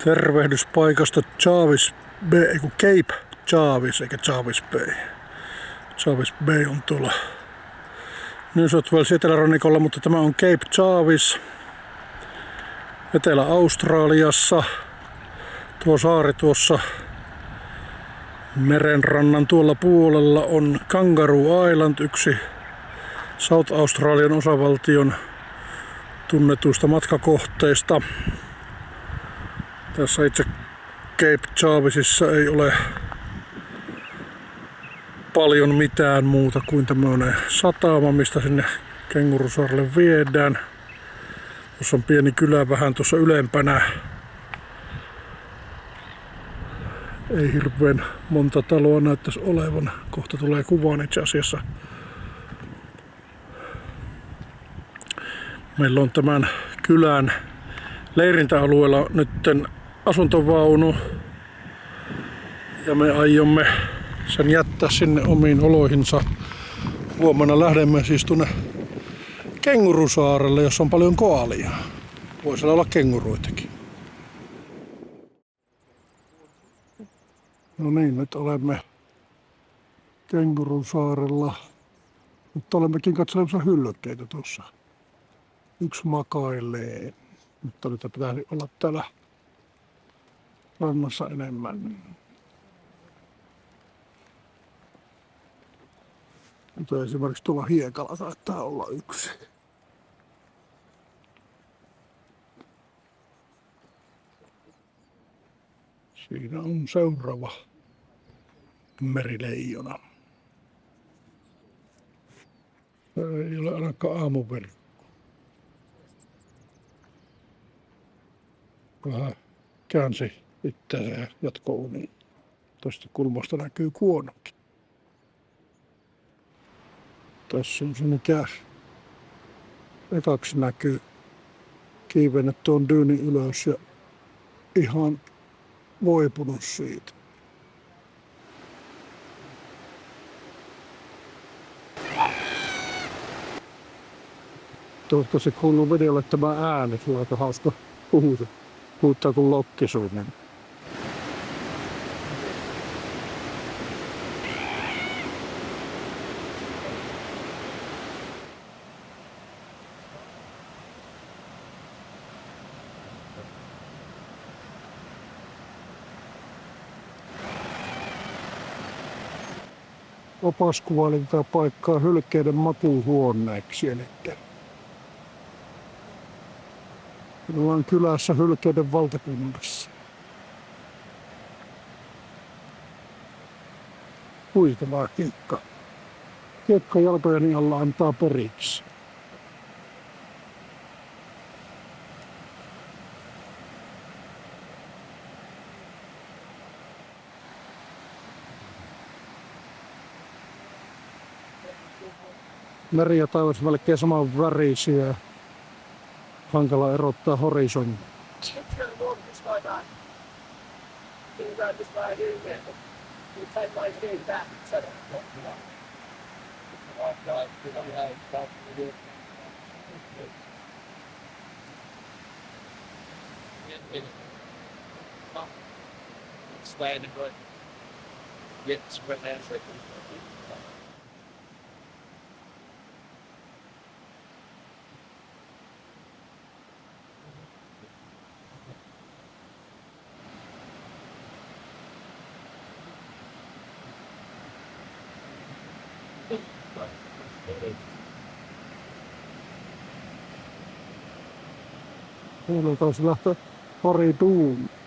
Tervehdys paikasta Jarvis Bay, Cape Jarvis eikä Jarvis Bay. Jarvis Bay on tuolla New South Wales etelärannikolla, mutta tämä on Cape Jarvis Etelä-Australiassa. Tuo saari tuossa merenrannan tuolla puolella on Kangaroo Island, yksi South Australian osavaltion tunnetuista matkakohteista. Tässä itse Cape Jarvisissa ei ole paljon mitään muuta kuin tämmöinen satama, mistä sinne Kengurusaarelle viedään. Tuossa on pieni kylä vähän tuossa ylempänä. Ei hirveän monta taloa näyttäisi olevan. Kohta tulee kuvaan itse asiassa. Meillä on tämän kylän leirintäalueella nytten asuntovaunu ja me aiomme sen jättää sinne omiin oloihinsa. Huomenna lähdemme siis tuonne Kengurusaarelle, jossa on paljon koalia. Voisi olla kenguruitakin. No niin, nyt olemme Kengurusaarella. Nyt olemmekin katselemassa hyllykkeitä tuossa. Yksi makailee. Mutta nyt pitäisi olla täällä rannassa enemmän. Mutta esimerkiksi tuolla hiekalla saattaa olla yksi. Siinä on seuraava merileijona. Ei ole ainakaan aamuverkko. Vähän käänsi itseään jatkouuniin. Tuosta kulmasta näkyy kuonokin. Tässä on se mikä ekaksi näkyy. Kiivennetty on dyyni ylös ja ihan voipunut siitä. Toivottavasti kuuluu videolle tämä ääni, se on aika hauska puhuttaa kuin lokkisuinen. Opas kuvaili tätä paikkaa hylkeiden makuuhuoneeksi, eli ollaan kylässä hylkeiden valtakunnassa. Huikea kiekka. Kiekka jalkojeni alla antaa periksi. Meri ja taivas melkein saman värisiä. Hankala erottaa horisontti. Tuolla taas lähtee pari tuulia.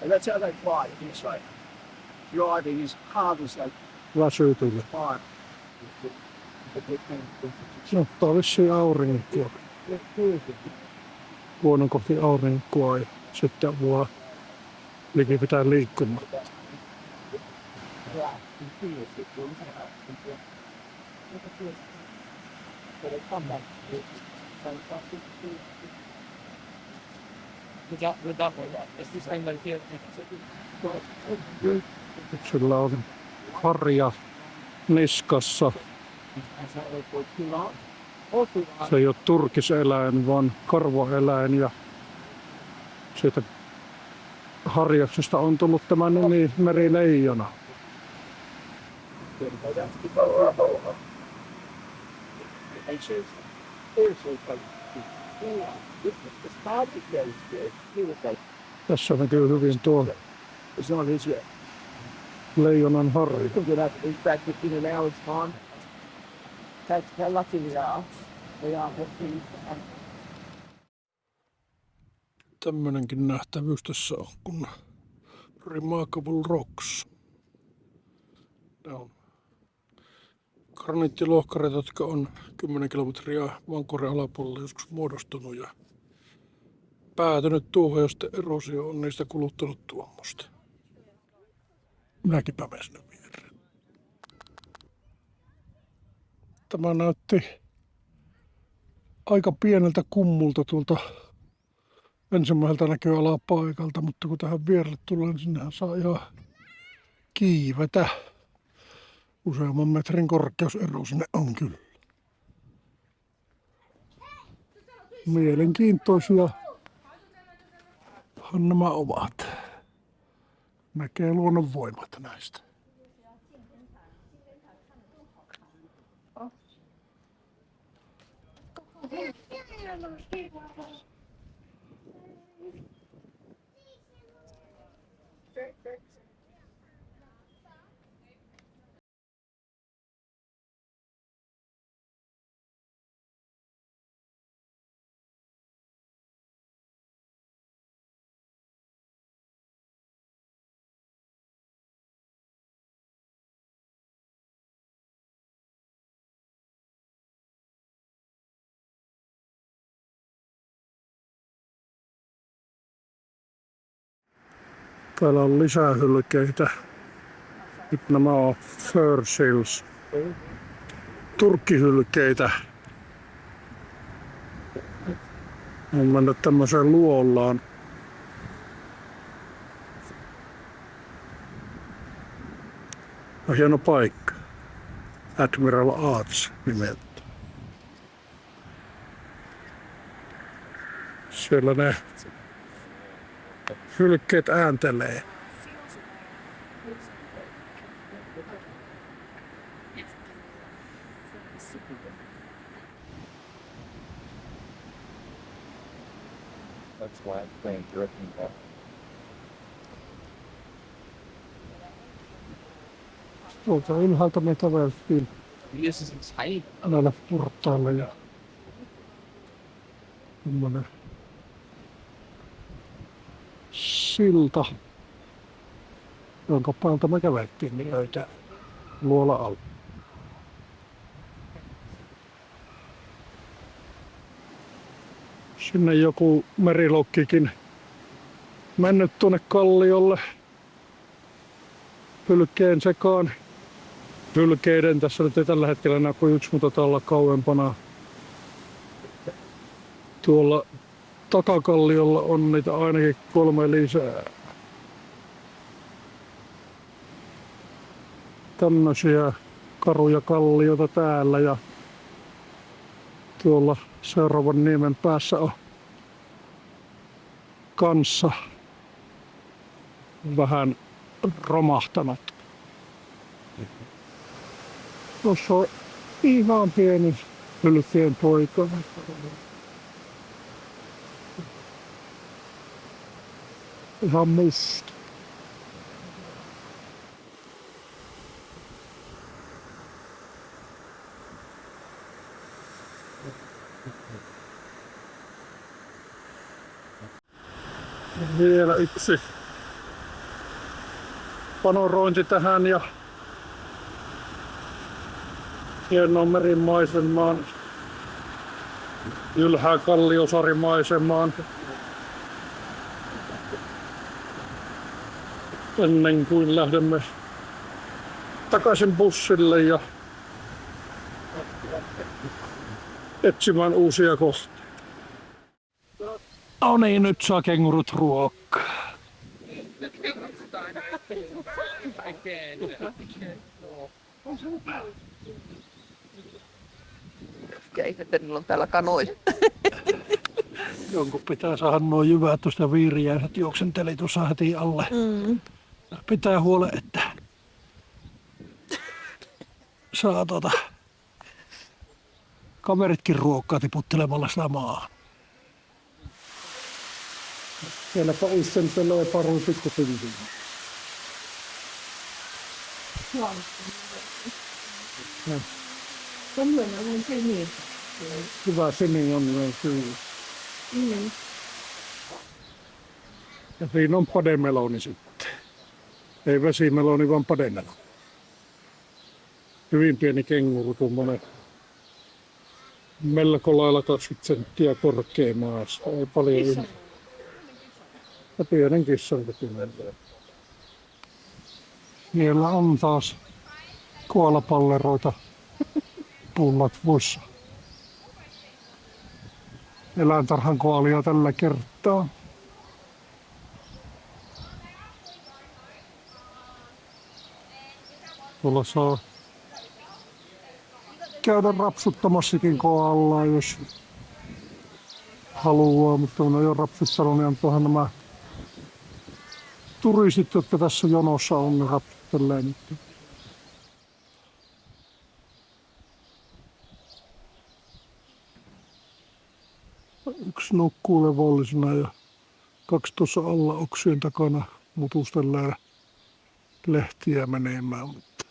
And that's how they fly in Australia. Driving is hard as they Väsyy tuli. fly. No, tää on vissiin aurinkoa. Vuonon kohti aurinkoa ja sitten voi likipitää liikkumaan. Sillä on harja niskassa. Se ei ole turkiseläin, vaan karvoeläin ja siitä harjaksesta on tullut tämä nimi merileijona. Tässä näkyy hyvin tuo leijonan harja. Tämmönenkin nähtävyys tässä on kun Remarkable Rocks. Nämä on graniittilohkareita, jotka on 10 kilometriä Vancouveren alapuolella joskus muodostunut ja päätynyt tuohon, ja sitten erosio on niistä kuluttanut tuommoista. Minäkin menen sinne viereen. Tämä näytti aika pieneltä kummulta tuolta ensimmäiseltä näköalapaikalta, mutta kun tähän vierelle tulee, niin sinnehän saa ihan kiivetä. Useamman metrin korkeusero sinne on kyllä. Mielenkiintoisiahan nämä ovat. Näkee luonnon voimat näistä. Täällä on lisää hylkeitä. Nyt nämä on fur seals. Turkkihylkeitä. On mennyt tämmöiseen luolaan. On hieno paikka. Admiral Arts nimeltä. Siellä ne hylkeet ääntelee. That's why I'm playing directing ball. Tuolta ylhäältä me käveltiin This is exciting. näillä portailla ja tämmönen silta, jonka päältä me käveltiin, niin löytää luola alla. Sinne joku merilokkikin mennyt tuonne kalliolle hylkeen sekaan. Hylkeiden tässä nyt ei tällä hetkellä enää kuin yksi, mutta täällä kauempana. Tuolla takakalliolla on niitä ainakin 3 lisää. Tämmöisiä karuja kallioita täällä ja tuolla seuraavan niemen päässä on kanssa vähän romahtanut. Tuossa on ihan pieni hylkeen poika. Ihan musta. Vielä yksi panorointi tähän ja hienoon merimaisemaan, ylhää kalliosarimaisemaan. Ennen kuin lähdemme takaisin bussille ja etsimään uusia kohteita. No niin, nyt saa kengurut ruokkaa. Että niillä on täällä kanoja. Jonkun pitää saada nuo jyvät tuosta viiriäiset juoksenteli tuossa heti alle. Pitää huolen, että saa kameritkin ruokkaa tiputtelemalla sitä maahan. Sielläpä uissentelee parui pikkupilviä. Hyvä sini on myös kyllä. Ja siinä on pademeloni sitten. Ei vesimeloni, vaan pademeloni. Hyvin pieni kenguru, tuommoinen melko lailla 20 senttiä korkea maasta. Ei paljon yli. Ja pienen kissan kyllä. Siellä on taas koalapalleroita pullatvuissa. Eläintarhan koalia tällä kertaa. Tuolla saa käydä rapsuttamassakin koalaa, jos haluaa, mutta kun ei ole rapsuttanut, niin antoihan nämä turistit, jotka tässä jonossa on, ne rapsuttelee nyt. Yksi nukkuu levollisena ja kaksi tuossa alla oksien takana mutustellaan lehtiä menemään. Mutta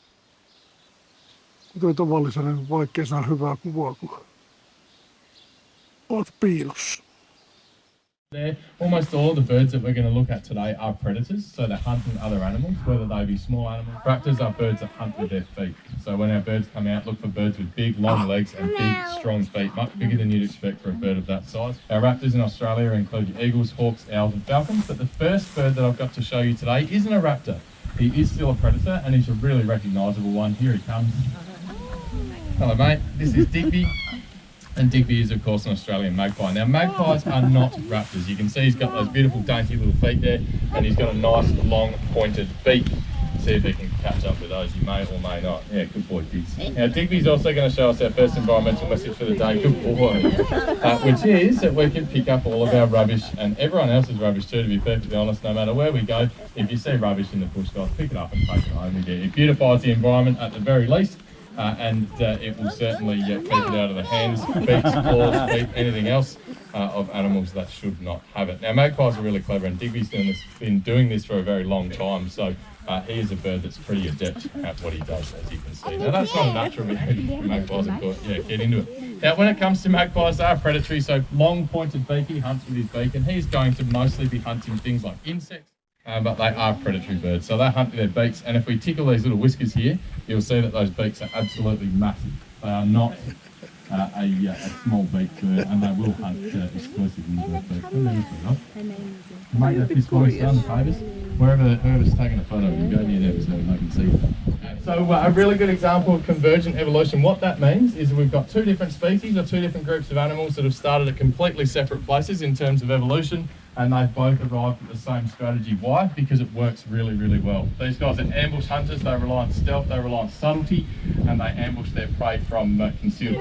kuten tavallisena, niin vaikea saa hyvää kuvaa, kun olet piilossa. Almost all the birds that we're going to look at today are predators, so they're hunting other animals, whether they be small animals. Raptors are birds that hunt with their feet. So when our birds come out, look for birds with big, long legs and big, strong feet, much bigger than you'd expect for a bird of that size. Our raptors in Australia include eagles, hawks, owls and falcons, but the first bird that I've got to show you today isn't a raptor. He is still a predator and he's a really recognisable one. Here he comes. Hello mate, this is Digby. And Digby is, of course, an Australian magpie. Now, magpies are not raptors. You can see he's got those beautiful, dainty little feet there, and he's got a nice, long, pointed beak. See if he can catch up with those. You may or may not. Yeah, good boy, Diggs. Now, Digby's also going to show us our first environmental message for the day. Good boy. Which is that we can pick up all of our rubbish and everyone else's rubbish too, to be perfectly honest, no matter where we go. If you see rubbish in the bush, guys, pick it up and take it home with you. It beautifies the environment at the very least. And it will certainly keep it out of the hands, beaks, claws, feet, anything else of animals that should not have it. Now, magpies are really clever, and Digby's been doing this for a very long time, so he is a bird that's pretty adept at what he does, as you can see. Now, that's not a natural behaviour for magpies, of course. Yeah, get into it. Now, when it comes to magpies, they are predatory, so long pointed beak, he hunts with his beak, and he's going to mostly be hunting things like insects. But they are predatory birds, so they hunt with their beaks, and if we tickle these little whiskers here, you'll see that those beaks are absolutely massive. They are not a small beak bird, and they will hunt exclusively with their beaks. Mate, that fist for me, son, favours. Whoever's taking a photo, you go near them so they can see that. So a really good example of convergent evolution, what that means is we've got two different species or two different groups of animals that have started at completely separate places in terms of evolution, and they've both arrived at the same strategy. Why? Because it works really, really well. These guys are ambush hunters, they rely on stealth, they rely on subtlety, and they ambush their prey from concealed.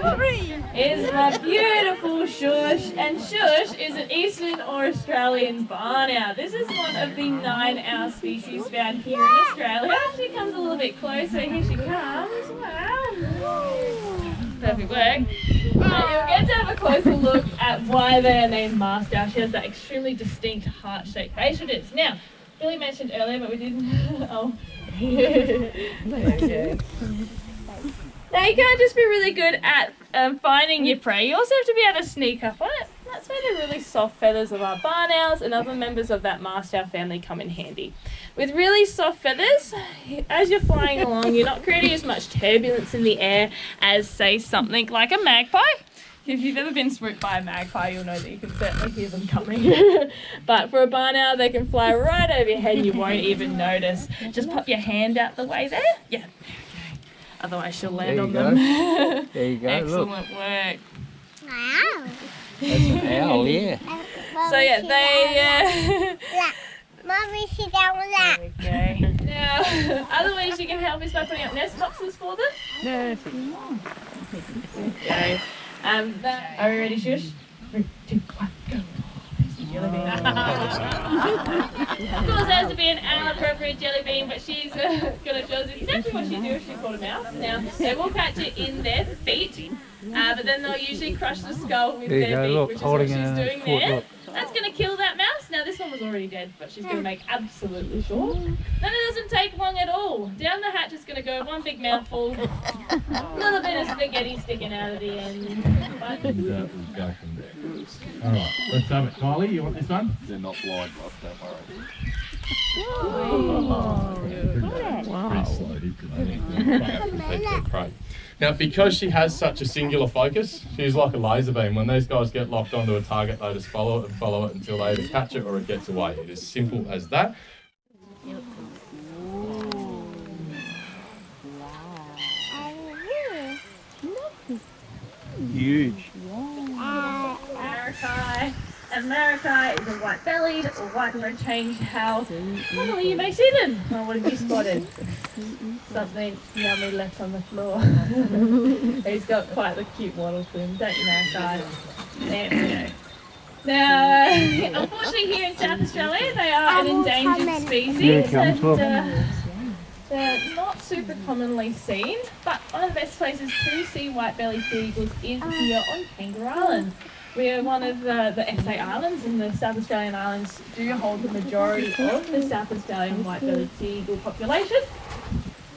Is my beautiful Shush, and Shush is an eastern or Australian barn owl. This is one of the 9 owl species found here in Australia. She comes a little bit closer, here she comes. Wow. Perfect work. You'll get to have a closer look at why they are named masked owl. She has that extremely distinct heart-shaped facial disc. Now, Billy mentioned earlier, but we didn't. Oh. Now, you can't just be really good at finding your prey. You also have to be able to sneak up on it. That's where the really soft feathers of our barn owls and other members of that mast owl family come in handy. With really soft feathers, as you're flying along, you're not creating as much turbulence in the air as, say, something like a magpie. If you've ever been swooped by a magpie, you'll know that you can certainly hear them coming. But for a barn owl, they can fly right over your head and you won't even notice. Just pop your hand out the way there. Yeah. Okay. Otherwise, she'll land on them. There you go. Excellent Look, work. Wow. that's an owl. Yeah. So yeah, they. Mommy, sit down with that. Okay. Now, other ways you can help is by putting up nest boxes for them. Yeah. Okay. Are we ready, Shush? 3, 2, 1, go. Jelly bean. Of course, there has to be an owl-appropriate jelly bean, but she's gonna show us exactly what she'd do if she caught a mouse. Now, they will catch it in their feet, but then they'll usually crush the skull with their beak, which is what she's doing there. That's gonna kill that mouse. Now, this one was already dead, but she's gonna make absolutely sure. Then it doesn't take long at all. Down the hatch is gonna go one big mouthful, a little bit of spaghetti sticking out of the end. But We'll go from there. All right, let's have it. Kylie, you want this one? They're not blind, Ross, don't worry. Pretty slow, prey. Now, because she has such a singular focus, she's like a laser beam. When these guys get locked onto a target, they just follow it until they either catch it or it gets away. It is simple as that. Huge. Maracai. And Maracai is a white-bellied or white-throat change how normally you may see them. Oh, what have you spotted? Something yummy left on the floor. He's got quite the cute wattle plume, don't you, Maracai? There we go. Now, unfortunately here in South Australia, they are an endangered species and they're not super commonly seen, but one of the best places to see white-bellied sea eagles is here on Kangaroo Island. We are one of the SA Islands, and the South Australian islands do hold the majority of the South Australian white-bellied sea eagle population.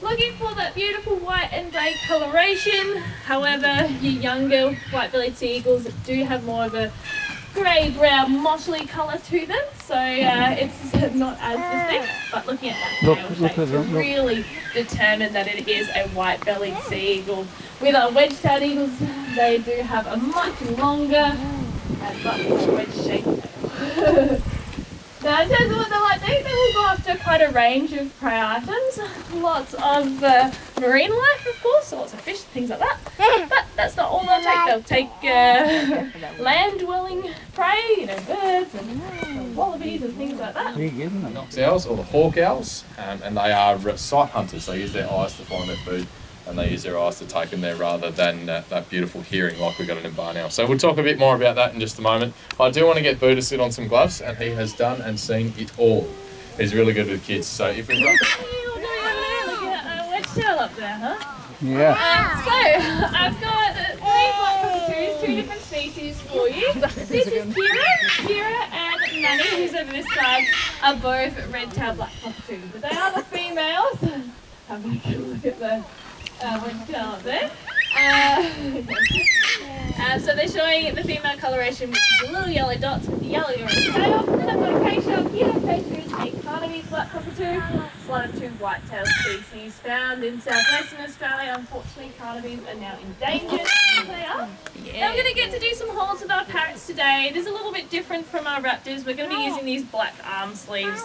Looking for that beautiful white and grey coloration. However, your younger white-bellied sea eagles do have more of a grey-brown mossy colour to them, so it's not as distinct. But looking at that tail shape, to really determine that it is a white-bellied sea eagle. With our wedge-tailed eagles, they do have a much longer and much more wedge-shaped tail. Now, in terms of what they might do, they will go after quite a range of prey items. Lots of marine life, of course, so lots of fish, things like that. But that's not all they'll take. They'll take land-dwelling prey, birds and wallabies and things like that. Big, isn't it? Knox owls or the hawk owls, and they are sight hunters. They use their eyes to find their food, and they use their eyes to take them there rather than that beautiful hearing like we got in barn owl. So we'll talk a bit more about that in just a moment. I do want to get Boo to sit on some gloves, and he has done and seen it all. He's really good with kids. So if we've got... Look at wedge-tail up there, huh? Yeah. So, I've got 3 black cockatoos, 2 different species for you. This is Kira and Manny, who's over this side, are both red-tailed black cockatoos. But they are the females. Have a look at the wedge-tail up there. So they're showing the female coloration, which is the little yellow dots with the yellow orange tail. Then I've got Acacia up here. Acacia is a Carnaby's black cockatoo. It's one of 2 white-tailed species found in southwestern Australia. Unfortunately, Carnaby's are now endangered. They are. Now we're going to get to do some holds with our parrots today. It is a little bit different from our raptors. We're going to be using these black arm sleeves.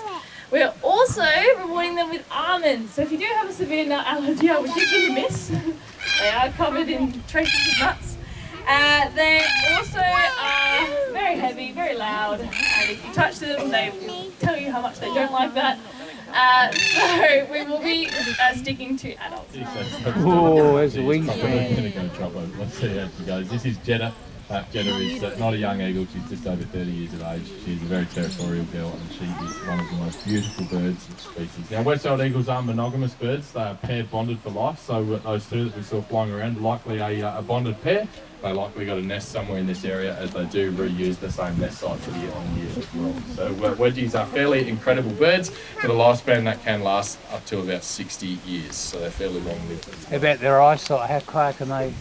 We're also rewarding them with almonds. So if you do have a severe nut allergy, I would give them a miss. They are covered in traces of nuts. They also are very heavy, very loud, and if you touch them, they will tell you how much they don't like that. So we will be sticking to adults. Oh, there's a We're wingspan. going to go chop her. Let's see how she goes. This is Jeddah. Jeddah is not a young eagle. She's just over 30 years of age. She's a very territorial girl, and she is one of the most beautiful birds of species. Now, wedge-tailed eagles are monogamous birds. They are pair bonded for life. So those 2 that we saw flying around, likely a bonded pair. They likely got a nest somewhere in this area, as they do reuse the same nest site for year on year as well. So wedgies are fairly incredible birds with a lifespan that can last up to about 60 years. So they're fairly long-lived. How about their eyesight? How far can they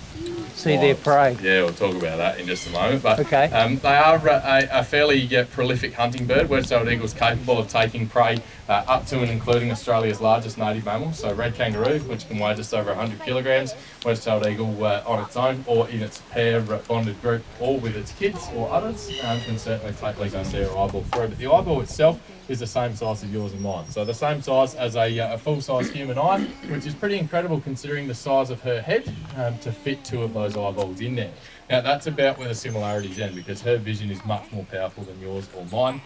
see their prey? Yeah, we'll talk about that in just a moment. But Okay. they are a fairly prolific hunting bird. Wedge-tailed eagle's capable of taking prey up to and including Australia's largest native mammal, so red kangaroo, which can weigh just over 100 kilograms, wedge-tailed eagle on its own or in its pair bonded group or with its kids or others, can certainly take legs under their eyeball through. But the eyeball itself is the same size as yours and mine, so the same size as a full-size human eye, which is pretty incredible considering the size of her head to fit 2 of those eyeballs in there. Now that's about where the similarities end, because her vision is much more powerful than yours or mine.